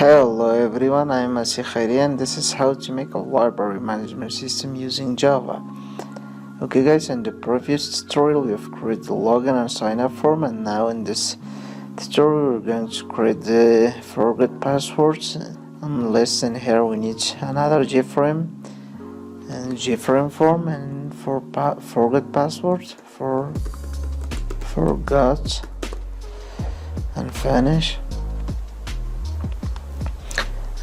Hello everyone, I am Masih Khairi and this is how to make a library management system using Java. Okay guys, in the previous tutorial we have created the login and sign up form, and now in this tutorial we're going to create the forget passwords. Unless in here we need another JFrame and JFrame form, and for forget password for forgot and finish.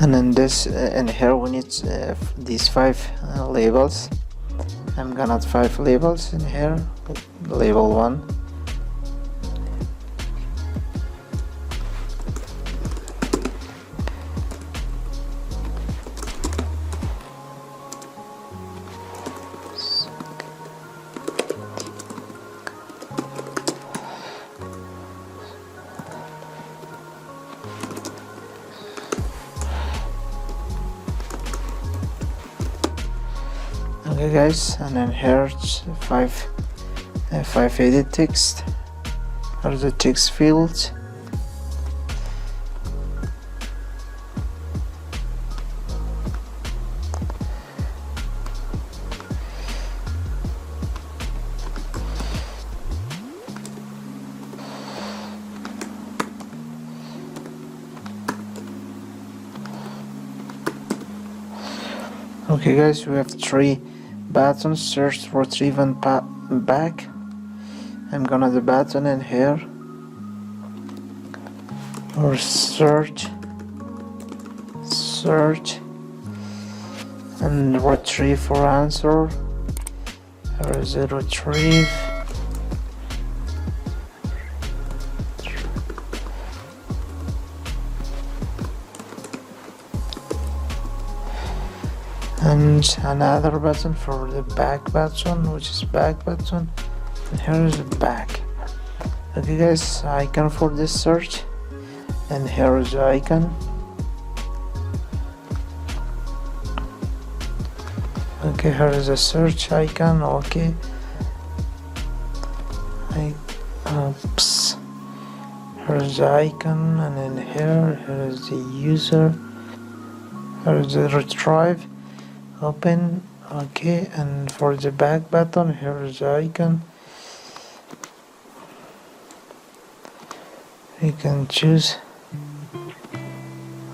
And in this in here we need these 5 labels. I'm gonna add 5 labels in here. Label 1, okay guys, and then here it's 5 edit text or the text fields. Okay guys, we have 3 buttons: search, retrieve and back. I'm gonna do button in here, or search and retrieve for answer. Here is a retrieve. And another button for the back button, which is back button, and here is the back. Okay guys, icon for this search, and here is the icon. Okay, here is a search icon. Okay, oops, here is the icon, and then here is the user, here is the retrieve. Open. Okay, and for the back button, here is the icon. You can choose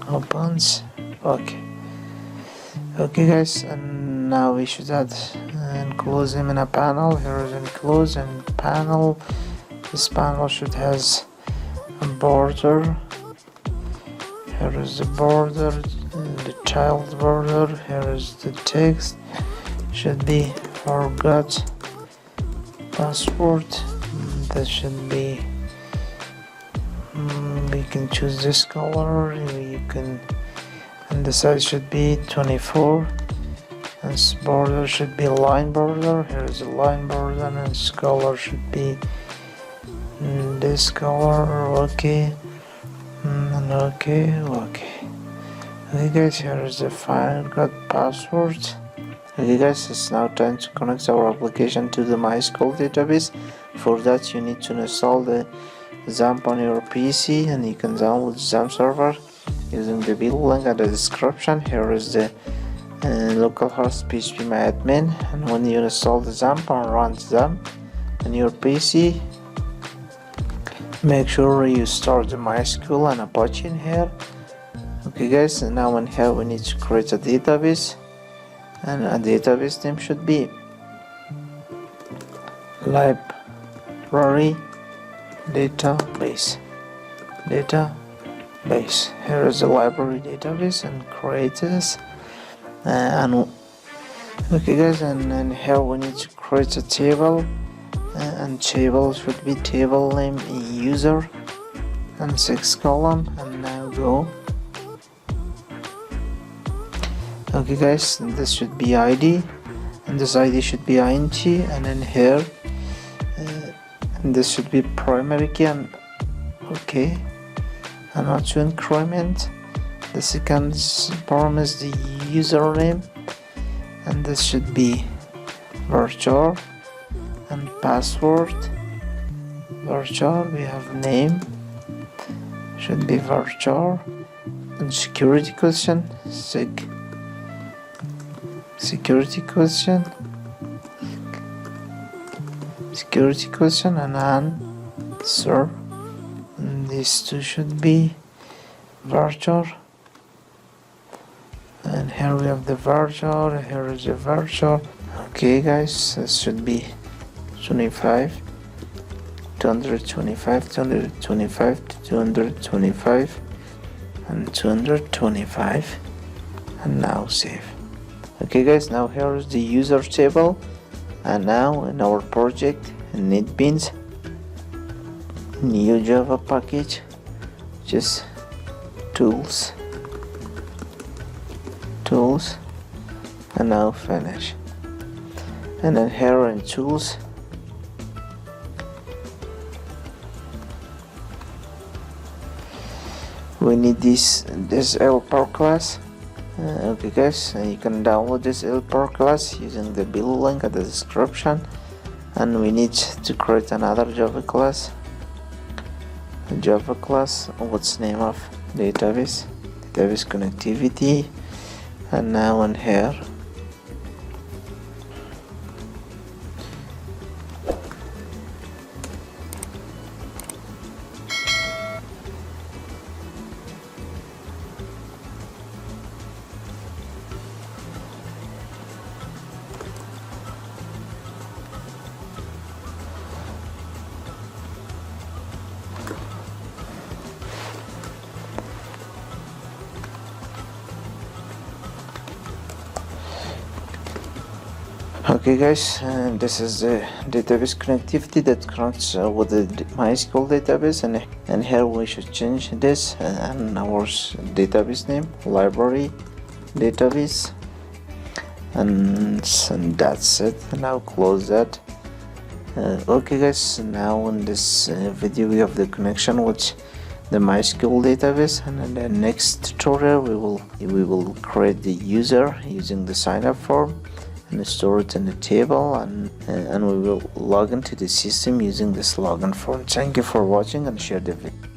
opens. Okay guys, and now we should add and close him in a panel. Here is enclose and panel. This panel should has a border. Here is the border, the child border. Here is the text. Should be forgot password. That should be. We can choose this color. You can, and the size should be 24. And this border should be line border. Here is a line border, and this color should be this color. Okay, and okay. Okay guys, here is the forgot password. Okay guys, it's now time to connect our application to the MySQL database. For that you need to install the XAMPP on your PC, and you can download XAMPP server using the build link at the description. Here is the localhost phpMyAdmin, and when you install the XAMPP and run XAMPP on your PC, make sure you start the MySQL and Apache in here. Okay guys, and now in here we need to create a database, and a database name should be library database. Here is the library database, and create this. And okay guys, and then here we need to create a table, and table should be table name user and 6 column, and now go. Okay guys, this should be ID, and this ID should be int, and then here and this should be primary key, and okay, and not to increment. The second param is the username, and this should be virtual, and password virtual. We have name should be virtual, and security question, security question, and answer. And these two should be virtual. And here we have the virtual, here is the virtual. Okay guys, this should be 25, 225, 225, 225, and 225, and now save. Okay guys, now here is the user table, and now in our project in NetBeans, new Java package, just tools, and now finish. And then here in tools, we need this helper class. Okay guys, you can download this helper class using the below link at the description. And we need to create another Java class. What's name of database connectivity. And now in here, okay guys, and this is the database connectivity that connects with the MySQL database, and here we should change this and our database name, library database, and that's it. Now close that. Okay guys, now in this video we have the connection with the MySQL database, and in the next tutorial we will create the user using the sign up form and store it in the table, and we will log into the system using this login form. Thank you for watching, and share the video.